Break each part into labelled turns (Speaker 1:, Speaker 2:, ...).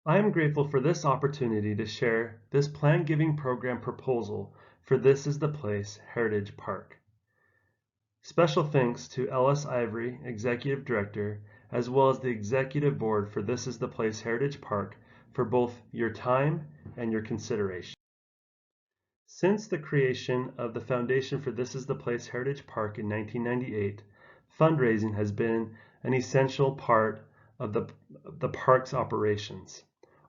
Speaker 1: I am grateful for this opportunity to share this plan giving program proposal for This is the Place Heritage Park. Special thanks to Ellis Ivory, Executive Director, as well as the Executive Board for This is the Place Heritage Park for both your time and your consideration. Since the creation of the foundation for This is the Place Heritage Park in 1998, fundraising has been an essential part of the park's operations.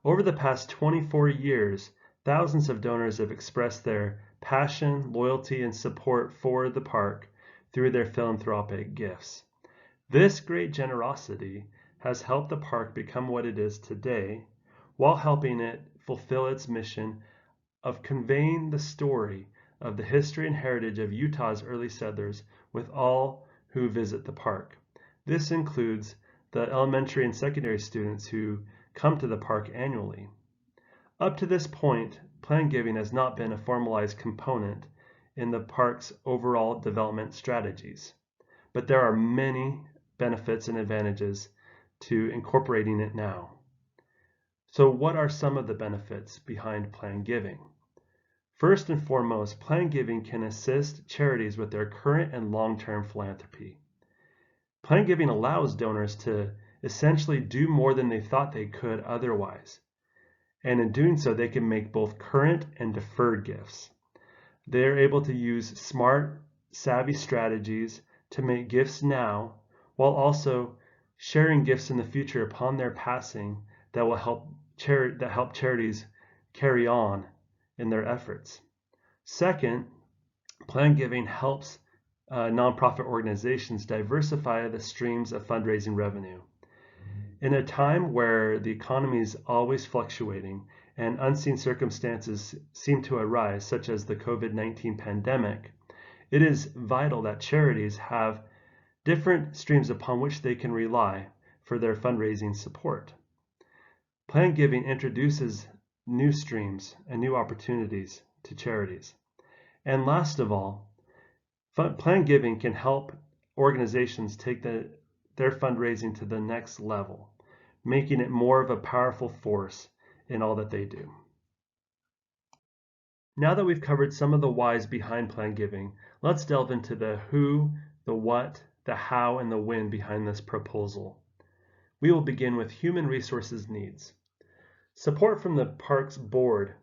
Speaker 1: Over the past 24 years, thousands of donors have expressed their passion, loyalty, and support for the park through their philanthropic gifts. This great generosity has helped the park become what it is today, while helping it fulfill its mission of conveying the story of the history and heritage of Utah's early settlers with all who visit the park. This includes the elementary and secondary students who come to the park annually. Up to this point, plan giving has not been a formalized component in the park's overall development strategies, but there are many benefits and advantages to incorporating it now. So what are some of the benefits behind plan giving? First and foremost, plan giving can assist charities with their current and long-term philanthropy. Plan giving allows donors to essentially do more than they thought they could otherwise. And in doing so, they can make both current and deferred gifts. They're able to use smart, savvy strategies to make gifts now, while also sharing gifts in the future upon their passing that will help charities carry on in their efforts. Second, plan giving helps nonprofit organizations diversify the streams of fundraising revenue. In a time where the economy is always fluctuating and unseen circumstances seem to arise, such as the COVID-19 pandemic, it is vital that charities have different streams upon which they can rely for their fundraising support. Plan giving introduces new streams and new opportunities to charities. And last of all, plan giving can help organizations take their fundraising to the next level, making it more of a powerful force in all that they do. Now that we've covered some of the whys behind plan giving, let's delve into the who, the what, the how, and the when behind this proposal. We will begin with human resources needs. Support from the park's board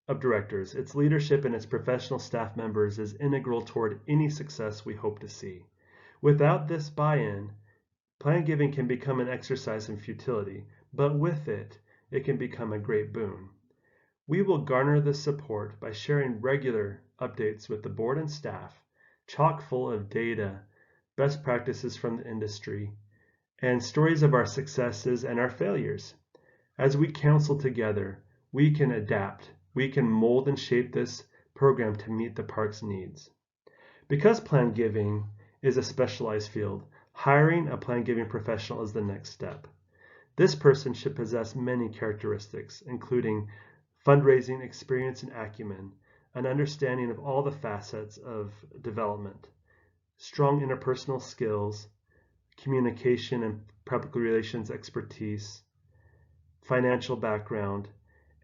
Speaker 1: of directors, its leadership, and its professional staff members is integral toward any success we hope to see. Without this buy-in, plan giving can become an exercise in futility, but with it, it can become a great boon. We will garner this support by sharing regular updates with the board and staff, chock full of data, best practices from the industry, and stories of our successes and our failures. As we counsel together, we can adapt, we can mold and shape this program to meet the park's needs. Because plan giving is a specialized field, hiring a plan giving professional is the next step. This person should possess many characteristics, including fundraising experience and acumen, an understanding of all the facets of development, strong interpersonal skills, communication and public relations expertise, financial background,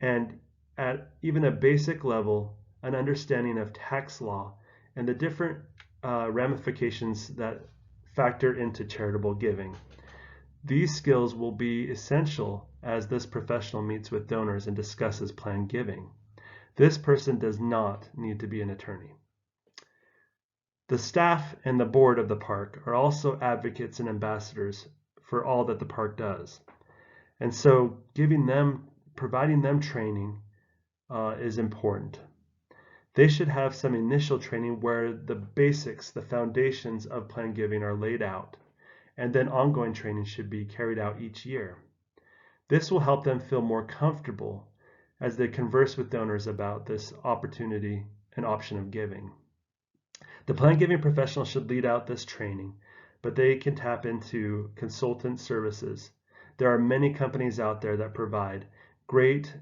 Speaker 1: and at even a basic level, an understanding of tax law and the different ramifications that factor into charitable giving. These skills will be essential as this professional meets with donors and discusses plan giving. This person does not need to be an attorney. The staff and the board of the park are also advocates and ambassadors for all that the park does. And so providing them training is important. They should have some initial training where the basics, the foundations of plan giving are laid out, and then ongoing training should be carried out each year. This will help them feel more comfortable as they converse with donors about this opportunity and option of giving. The plan giving professional should lead out this training, but they can tap into consultant services. There are many companies out there that provide great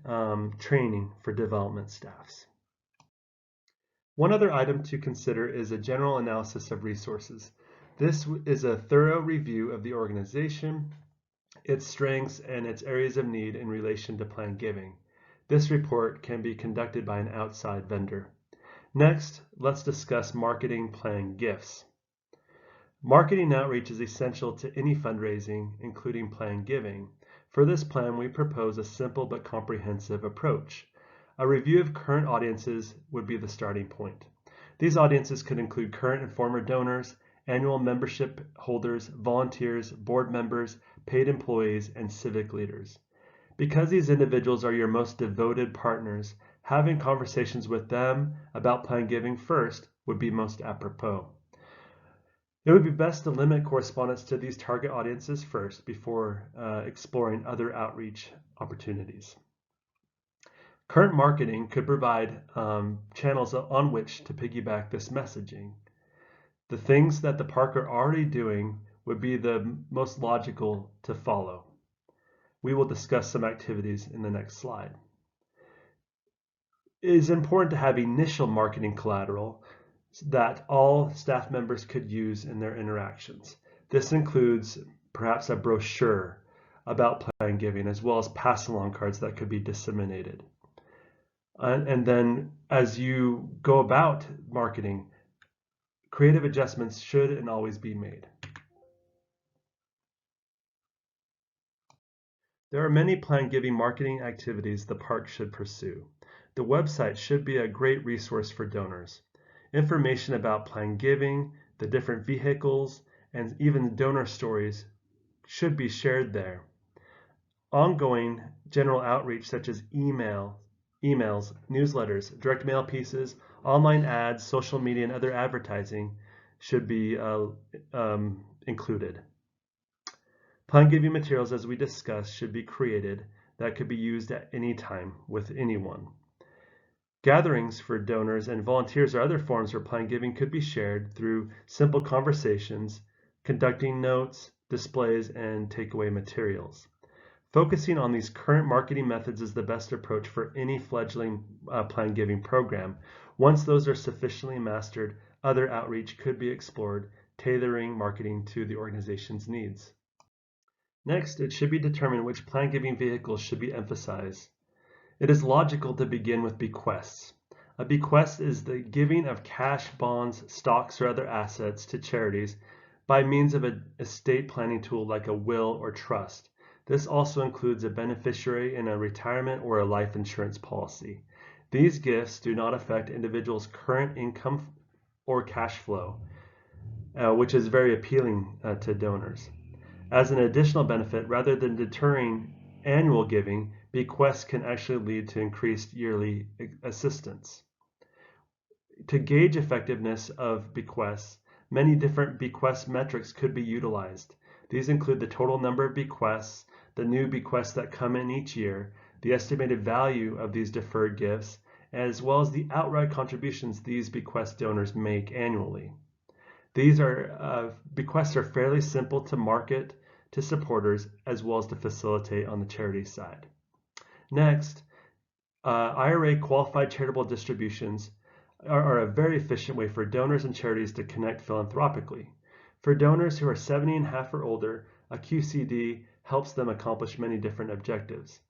Speaker 1: training for development staffs. One other item to consider is a general analysis of resources. This is a thorough review of the organization, its strengths, and its areas of need in relation to planned giving. This report can be conducted by an outside vendor. Next, let's discuss marketing planned gifts. Marketing outreach is essential to any fundraising, including planned giving. For this plan, we propose a simple but comprehensive approach. A review of current audiences would be the starting point. These audiences could include current and former donors, annual membership holders, volunteers, board members, paid employees, and civic leaders. Because these individuals are your most devoted partners, having conversations with them about planned giving first would be most apropos. It would be best to limit correspondence to these target audiences first before exploring other outreach opportunities. Current marketing could provide channels on which to piggyback this messaging. The things that the park are already doing would be the most logical to follow. We will discuss some activities in the next slide. It is important to have initial marketing collateral that all staff members could use in their interactions. This includes perhaps a brochure about planned giving, as well as pass-along cards that could be disseminated. And then as you go about marketing, creative adjustments should and always be made. There are many planned giving marketing activities the park should pursue. The website should be a great resource for donors. Information about planned giving, the different vehicles, and even donor stories should be shared there. Ongoing general outreach such as emails, newsletters, direct mail pieces, online ads, social media, and other advertising should be included. Planned giving materials, as we discussed, should be created that could be used at any time with anyone. Gatherings for donors and volunteers or other forms for planned giving could be shared through simple conversations, conducting notes, displays, and takeaway materials. Focusing on these current marketing methods is the best approach for any fledgling planned giving program. Once those are sufficiently mastered, other outreach could be explored, tailoring marketing to the organization's needs. Next, it should be determined which planned giving vehicles should be emphasized. It is logical to begin with bequests. A bequest is the giving of cash, bonds, stocks, or other assets to charities by means of an estate planning tool like a will or trust. This also includes a beneficiary in a retirement or a life insurance policy. These gifts do not affect individuals' current income or cash flow, which is very appealing to donors. As an additional benefit, rather than deterring annual giving, bequests can actually lead to increased yearly assistance. To gauge effectiveness of bequests, many different bequest metrics could be utilized. These include the total number of bequests, the new bequests that come in each year, the estimated value of these deferred gifts, as well as the outright contributions these bequest donors make annually. These bequests are fairly simple to market to supporters as well as to facilitate on the charity side. Next, IRA qualified charitable distributions are a very efficient way for donors and charities to connect philanthropically. For donors who are 70 and a half or older, a QCD helps them accomplish many different objectives.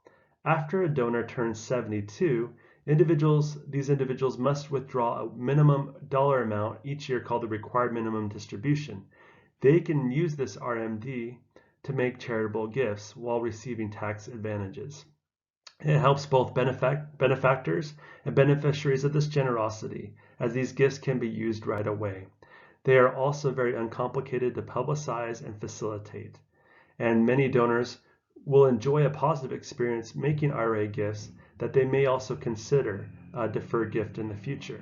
Speaker 1: After a donor turns 72, these individuals must withdraw a minimum dollar amount each year called the required minimum distribution. They can use this RMD to make charitable gifts while receiving tax advantages. It helps both benefactors and beneficiaries of this generosity, as these gifts can be used right away. They are also very uncomplicated to publicize and facilitate, and many donors will enjoy a positive experience making IRA gifts that they may also consider a deferred gift in the future.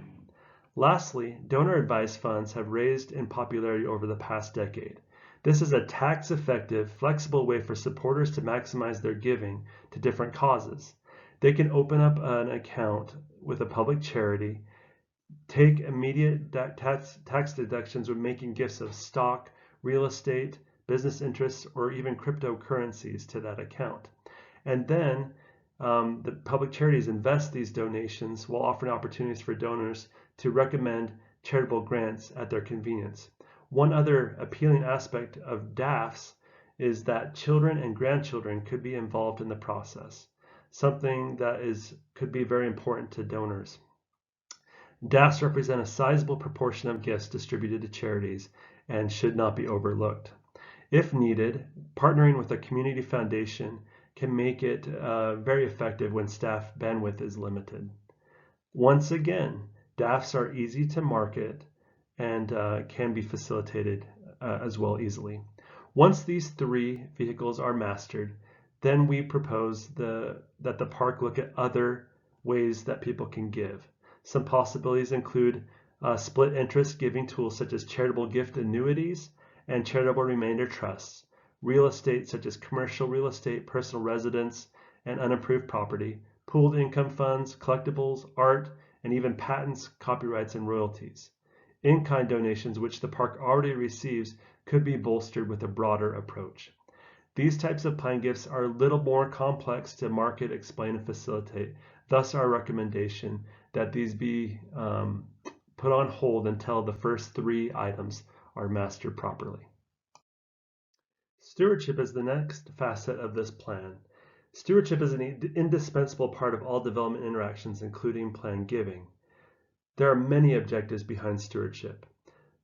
Speaker 1: Lastly, donor advised funds have raised in popularity over the past decade. This is a tax-effective, flexible way for supporters to maximize their giving to different causes. They can open up an account with a public charity, take immediate tax deductions when making gifts of stock, real estate, business interests, or even cryptocurrencies to that account. And then the public charities invest these donations while offering opportunities for donors to recommend charitable grants at their convenience. One other appealing aspect of DAFs is that children and grandchildren could be involved in the process, something that could be very important to donors. DAFs represent a sizable proportion of gifts distributed to charities and should not be overlooked. If needed, partnering with a community foundation can make it very effective when staff bandwidth is limited. Once again, DAFs are easy to market and can be facilitated as well easily. Once these three vehicles are mastered, then we propose that the park look at other ways that people can give. Some possibilities include split interest giving tools such as charitable gift annuities and charitable remainder trusts, real estate such as commercial real estate, personal residence, and unimproved property, pooled income funds, collectibles, art, and even patents, copyrights, and royalties. In-kind donations, which the park already receives, could be bolstered with a broader approach. These types of plan gifts are a little more complex to market, explain, and facilitate. Thus, our recommendation that these be put on hold until the first three items are mastered properly. Stewardship is the next facet of this plan. Stewardship is an indispensable part of all development interactions, including plan giving. There are many objectives behind stewardship.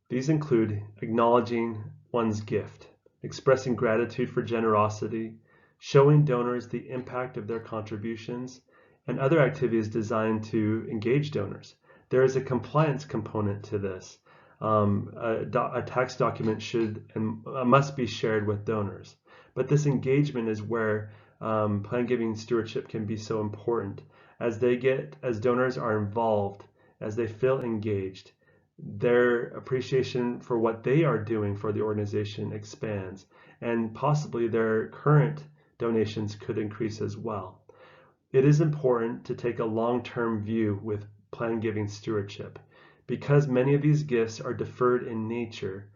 Speaker 1: These include acknowledging one's gift, expressing gratitude for generosity, showing donors the impact of their contributions, and other activities designed to engage donors. There is a compliance component to this. A tax document should and must be shared with donors. But this engagement is where plan giving stewardship can be so important. As donors are involved, as they feel engaged, their appreciation for what they are doing for the organization expands, and possibly their current donations could increase as well. It is important to take a long-term view with plan giving stewardship. Because many of these gifts are deferred in nature,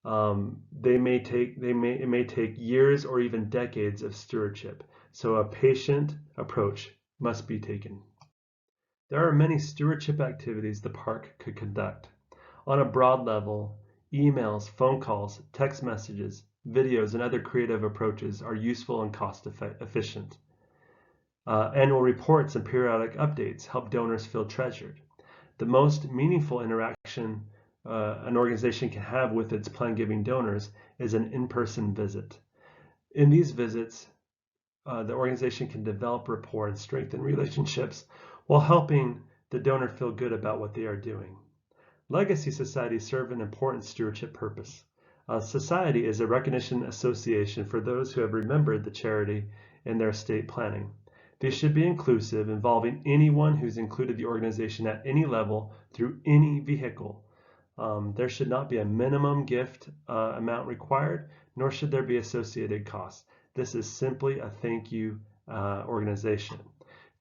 Speaker 1: it may take years or even decades of stewardship. So a patient approach must be taken. There are many stewardship activities the park could conduct. On a broad level, emails, phone calls, text messages, videos, and other creative approaches are useful and cost efficient. Annual reports and periodic updates help donors feel treasured. The most meaningful interaction an organization can have with its plan giving donors is an in-person visit. In these visits, the organization can develop rapport and strengthen relationships while helping the donor feel good about what they are doing. Legacy societies serve an important stewardship purpose. A society is a recognition association for those who have remembered the charity in their estate planning. They should be inclusive, involving anyone who's included the organization at any level through any vehicle. There should not be a minimum gift amount required, nor should there be associated costs. This is simply a thank you organization.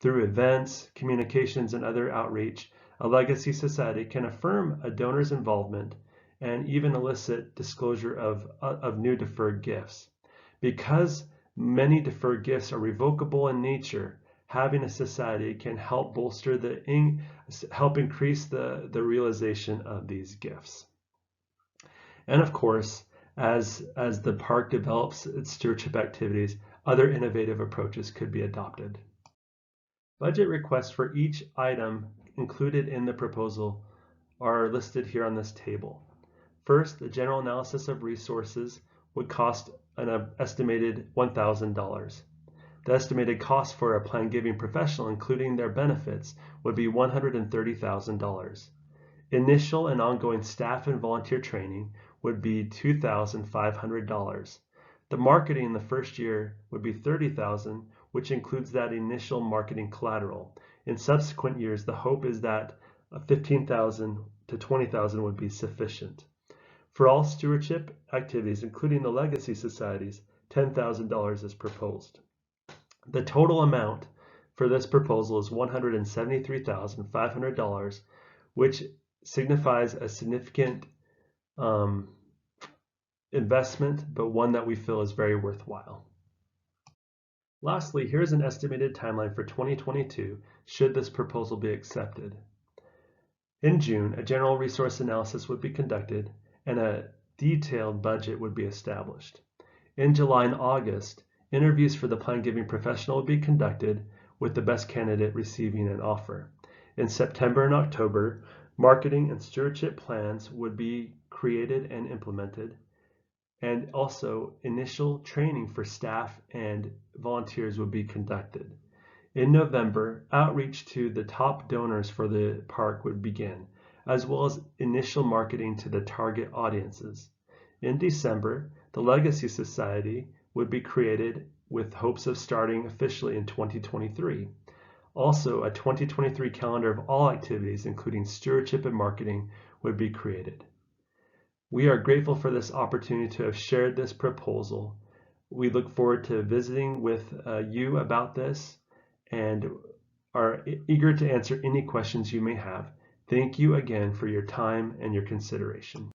Speaker 1: Through events, communications, and other outreach, a legacy society can affirm a donor's involvement and even elicit disclosure of new deferred gifts. Because many deferred gifts are revocable in nature, having a society can help help increase the realization of these gifts. And of course, as the park develops its stewardship activities, other innovative approaches could be adopted. Budget requests for each item included in the proposal are listed here on this table. First, the general analysis of resources would cost an estimated $1,000. The estimated cost for a plan giving professional, including their benefits, would be $130,000. Initial and ongoing staff and volunteer training would be $2,500. The marketing in the first year would be $30,000, which includes that initial marketing collateral. In subsequent years, the hope is that $15,000 to $20,000 would be sufficient. For all stewardship activities, including the legacy societies, $10,000 is proposed. The total amount for this proposal is $173,500, which signifies a significant investment, but one that we feel is very worthwhile. Lastly, here's an estimated timeline for 2022 should this proposal be accepted. In June, a general resource analysis would be conducted and a detailed budget would be established. In July and August, interviews for the plan giving professional will be conducted, with the best candidate receiving an offer. In September and October, marketing and stewardship plans would be created and implemented, and also initial training for staff and volunteers would be conducted. In November, outreach to the top donors for the park would begin, as well as initial marketing to the target audiences. In December, the Legacy Society would be created with hopes of starting officially in 2023. Also, a 2023 calendar of all activities, including stewardship and marketing, would be created. We are grateful for this opportunity to have shared this proposal. We look forward to visiting with you about this and are eager to answer any questions you may have. Thank you again for your time and your consideration.